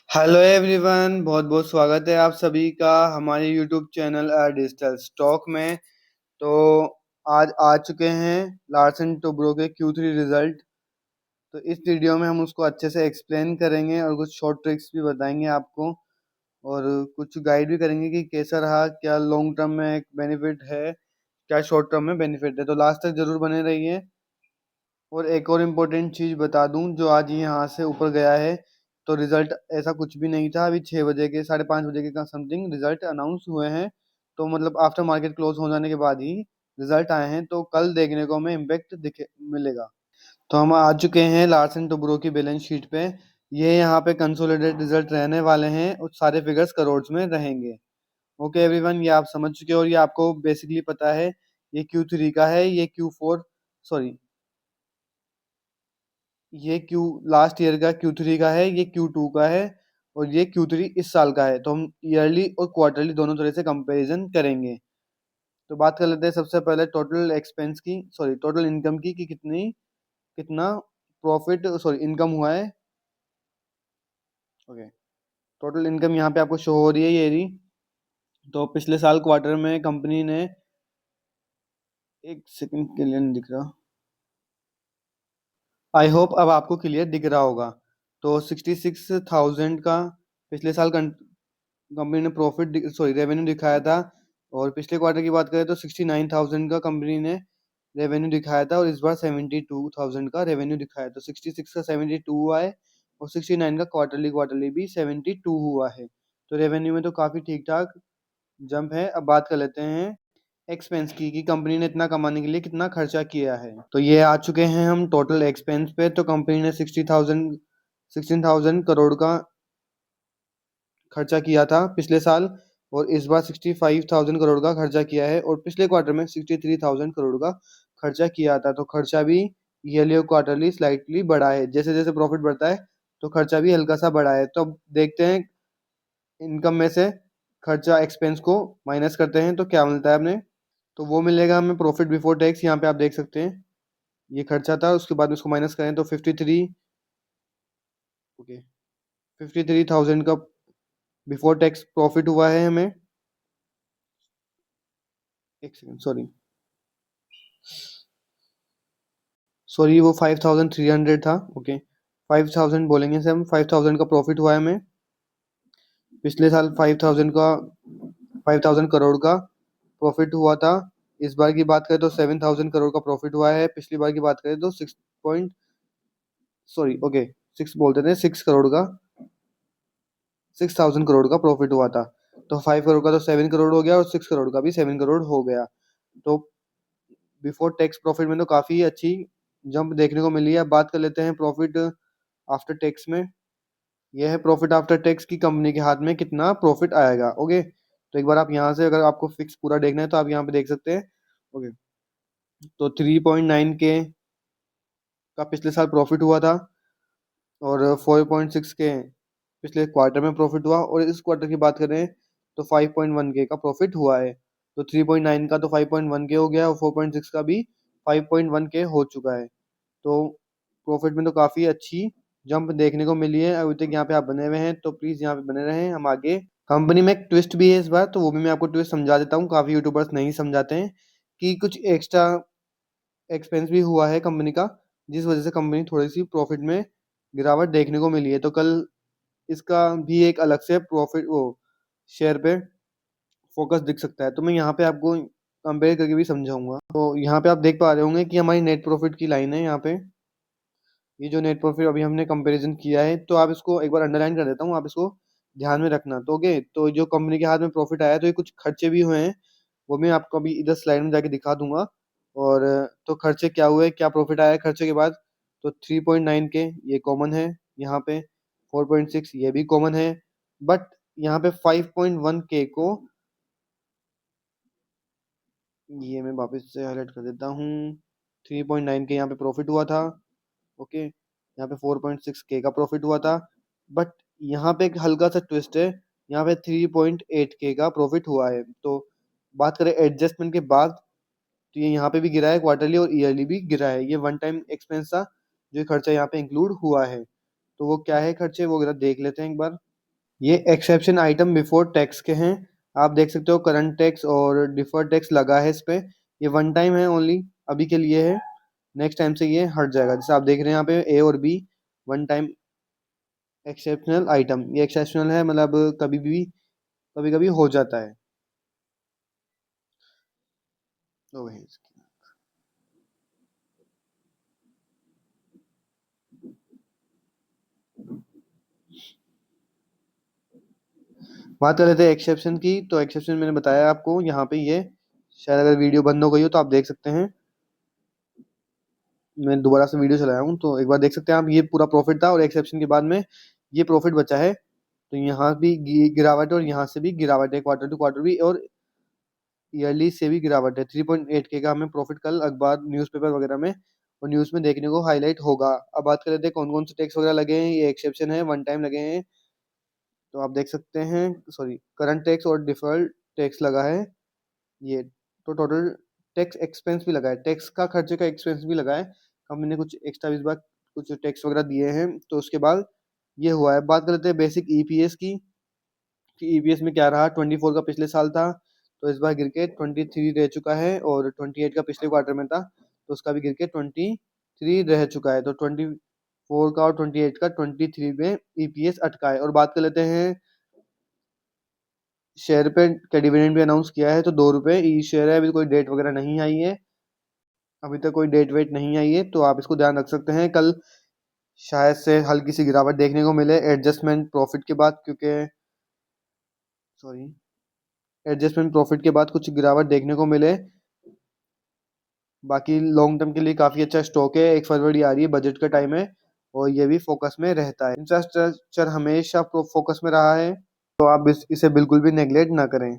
Hello everyone, बहुत बहुत स्वागत है आप सभी का हमारे यूट्यूब चैनल डिजिटल स्टॉक में। तो आज आ चुके हैं लार्सन टोब्रो के Q3 रिजल्ट। तो इस वीडियो में हम उसको अच्छे से एक्सप्लेन करेंगे और कुछ शॉर्ट ट्रिक्स भी बताएंगे आपको, और कुछ गाइड भी करेंगे कि कैसा रहा, क्या लॉन्ग टर्म में एक बेनिफिट है, क्या शॉर्ट टर्म में बेनिफिट है। तो लास्ट तक जरूर बने रहिए। और एक और इम्पोर्टेंट चीज़ बता दूं, जो आज ये यहाँ से ऊपर गया है, तो रिजल्ट ऐसा कुछ भी नहीं था। अभी 6 बजे के 5:30 बजे के समथिंग रिजल्ट अनाउंस हुए हैं। तो मतलब आफ्टर मार्केट क्लोज हो जाने के बाद ही रिजल्ट आए हैं, तो कल देखने को हमें इम्पेक्ट दिखे मिलेगा। तो हम आ चुके हैं लार्सन टोब्रो की बैलेंस शीट पे। ये यहाँ पे कंसोलिडेटेड रिजल्ट रहने वाले हैं और सारे फिगर्स करोड़ में रहेंगे। ओके एवरीवन, ये आप समझ चुके हो और ये आपको बेसिकली पता है। ये Q3 का है, ये Q4 सॉरी ये क्यू लास्ट ईयर का Q3 का है, ये Q2 का है, और ये Q3 इस साल का है। तो हम ईयरली और क्वार्टरली दोनों तरह से कंपैरिजन करेंगे। तो बात कर लेते हैं सबसे पहले टोटल एक्सपेंस की, सॉरी टोटल इनकम की, कि कितना प्रॉफिट सॉरी इनकम हुआ है। ओके, टोटल इनकम यहाँ पे आपको शो हो रही है, ये रही। तो पिछले साल क्वार्टर में कंपनी ने, एक सेकंड के लिए नहीं दिख रहा, आई होप अब आपको क्लियर दिख रहा होगा। तो 66,000 का पिछले साल कंपनी ने प्रॉफिट सॉरी रेवेन्यू दिखाया था। और पिछले क्वार्टर की बात करें तो 69,000 का कंपनी ने रेवेन्यू दिखाया था, और इस बार 72,000 का रेवेन्यू दिखाया। तो 66 का 72 हुआ है, और 69 का क्वार्टरली क्वार्टरली भी 72 हुआ है। तो रेवेन्यू में तो काफ़ी ठीक ठाक जंप है। अब बात कर लेते हैं एक्सपेंस की, कि कंपनी ने इतना कमाने के लिए कितना खर्चा किया है। तो ये आ चुके हैं हम टोटल एक्सपेंस पे। तो कंपनी ने 16,000 करोड़ का खर्चा किया था पिछले साल, और इस बार 65,000 करोड़ का खर्चा किया है, और पिछले क्वार्टर में 63,000 करोड़ का खर्चा किया था। तो खर्चा भी ईयरली और क्वार्टरली स्लाइटली बढ़ा है। जैसे जैसे प्रॉफिट बढ़ता है तो खर्चा भी हल्का सा बढ़ा है। तो अब देखते हैं इनकम में से खर्चा एक्सपेंस को माइनस करते हैं तो क्या मिलता है हमें। तो वो मिलेगा हमें प्रॉफिट बिफोर टैक्स। यहाँ पे आप देख सकते हैं ये खर्चा था, उसके बाद में उसको माइनस करें तो 53, ओके, 53,000 का बिफोर टैक्स प्रॉफिट हुआ है हमें। एक सेकंड, सॉरी सॉरी वो 5,300 था। ओके, 5,000 बोलेंगे से हम, 5,000 का प्रॉफिट हुआ है हमें। पिछले साल 5,000 करोड़ का प्रॉफिट हुआ था। इस बार की बात करें तो 7,000 करोड़ का प्रॉफिट हुआ है। पिछली बार की बात करें तो 6 पॉइंट सॉरी ओके 6 बोलते थे, 6,000 करोड़ का प्रॉफिट हुआ था। तो 5 करोड़ का तो 7 करोड़ हो गया, और 6 करोड़ का भी 7 करोड़ हो गया। तो बिफोर टैक्स प्रॉफिट में तो काफ़ी अच्छी जंप देखने को मिली है। अब बात कर लेते हैं प्रॉफिट आफ्टर टैक्स में। यह है प्रॉफिट आफ्टर टैक्स की कंपनी के हाथ में कितना प्रॉफिट आएगा। ओके, तो एक बार आप यहाँ से, अगर आपको फिक्स पूरा देखना है तो आप यहाँ पे देख सकते हैं। ओके, तो 3.9 के का पिछले साल प्रॉफिट हुआ था, और 4.6 के पिछले क्वार्टर में प्रॉफिट हुआ, और इस क्वार्टर की बात करें तो 5.1 के का प्रॉफिट हुआ है। तो 3.9 का तो 5.1 के हो गया, और 4.6 का भी 5.1 के हो चुका है। तो प्रॉफिट में तो काफ़ी अच्छी जंप देखने को मिली है। अभी तक यहाँ पे आप बने हुए हैं तो प्लीज़ यहाँ पे बने रहें। हम आगे, कंपनी में एक ट्विस्ट भी है इस बार, तो वो भी मैं आपको ट्विस्ट समझा देता हूँ। काफ़ी यूट्यूबर्स नहीं समझाते हैं कि कुछ एक्स्ट्रा एक्सपेंस भी हुआ है कंपनी का, जिस वजह से कंपनी थोड़ी सी प्रॉफिट में गिरावट देखने को मिली है। तो कल इसका भी एक अलग से प्रॉफिट वो शेयर पे फोकस दिख सकता है। तो मैं यहाँ पे आपको कंपेयर करके भी समझाऊंगा। तो यहाँ पे आप देख पा रहे होंगे कि हमारी नेट प्रॉफिट की लाइन है यहाँ पे। ये जो नेट प्रॉफिट अभी हमने कंपैरिजन किया है, तो आप इसको एक बार अंडरलाइन कर देता हूँ, आप इसको ध्यान में रखना। तो ओके, तो जो कंपनी के हाथ में प्रॉफिट आया, तो ये कुछ खर्चे भी हुए हैं, वो मैं आपको अभी इधर स्लाइड में जाके दिखा दूंगा। और तो खर्चे क्या हुए, क्या प्रॉफिट आया खर्चे के बाद। तो 3.9 के ये कॉमन है यहाँ पे, 4.6 ये भी कॉमन है, बट यहाँ पे 5.1 के को, ये मैं वापस से हाईलाइट कर देता हूँ। 3.9 के यहाँ पे प्रॉफिट हुआ था। ओके, यहाँ पे 4.6 के का प्रॉफिट हुआ था, बट यहाँ पे एक हल्का सा ट्विस्ट है। यहाँ पे 3.8 के का प्रॉफिट हुआ है। तो बात करें एडजस्टमेंट के बाद, तो ये यहाँ पे भी गिरा है, क्वार्टरली और ईयरली भी गिरा है। ये वन टाइम एक्सपेंस था, जो खर्चा यहाँ पे इंक्लूड हुआ है। तो वो क्या है खर्चे, वो जरा देख लेते हैं एक बार। ये एक्सेप्शन आइटम बिफोर टैक्स के हैं। आप देख सकते हो करंट टैक्स और डिफर्ड टैक्स लगा है इस पे। ये वन टाइम है, ओनली अभी के लिए है, नेक्स्ट टाइम से ये हट जाएगा। जैसे आप देख रहे हैं यहाँ पे ए और B, one time exceptional item. ये एक्सेप्शनल है, मतलब कभी कभी हो जाता है। तो वही बात कर लेते हैं एक्सेप्शन की। तो एक्सेप्शन मैंने बताया आपको यहाँ पे, ये शायद अगर वीडियो बंद हो गई हो तो आप देख सकते हैं। मैं दोबारा से वीडियो चलाया हूँ तो एक बार देख सकते हैं आप। ये पूरा प्रॉफिट था और एक्सेप्शन के बाद में ये प्रॉफिट बचा है। तो यहाँ भी गिरावट है और यहाँ से भी गिरावट है, क्वार्टर टू क्वार्टर भी, और ईयरली से भी गिरावट है। 3.8K का हमें प्रॉफिट कल अखबार न्यूज़पेपर वगैरह में और न्यूज़ में देखने को हाईलाइट होगा। अब बात कर लेते हैं कौन कौन से टैक्स वगैरह लगे हैं। ये एक्सेप्शन है, वन टाइम लगे हैं। तो आप देख सकते हैं, सॉरी, करंट टैक्स और डिफर्ड टैक्स लगा है ये। तो टोटल टैक्स एक्सपेंस भी लगा है, टैक्स का खर्चे का एक्सपेंस भी लगा है। कंपनी ने कुछ एक्स्ट्रा इस बार कुछ टैक्स वगैरह दिए हैं, तो उसके बाद ये हुआ है। बात कर लेते हैं बेसिक ईपीएस की, कि ईपीएस में क्या रहा। 24 का पिछले साल था, तो इस बार गिर के 23 रह चुका है, और 28 का पिछले क्वार्टर में था, तो उसका भी गिर के 23 रह चुका है। तो 24 का और 28 का 23 में ईपीएस अटका है। और बात कर लेते हैं शेयर पे, क्या डिविडेंड भी अनाउंस किया है, तो 2 रुपये ई शेयर है। अभी कोई डेट वगैरह नहीं आई है, अभी तक कोई डेट वेट नहीं आई है, तो आप इसको ध्यान रख सकते हैं। कल शायद से हल्की सी गिरावट देखने को मिले एडजस्टमेंट प्रॉफिट के बाद, क्योंकि सॉरी, एडजस्टमेंट प्रॉफिट के बाद कुछ गिरावट देखने को मिले। बाकी लॉन्ग टर्म के लिए काफ़ी अच्छा स्टॉक है। 1 फरवरी आ रही है, बजट का टाइम है, और ये भी फोकस में रहता है। इंफ्रास्ट्रक्चर हमेशा फोकस में रहा है, तो आप इसे बिल्कुल भी नेग्लेक्ट ना करें।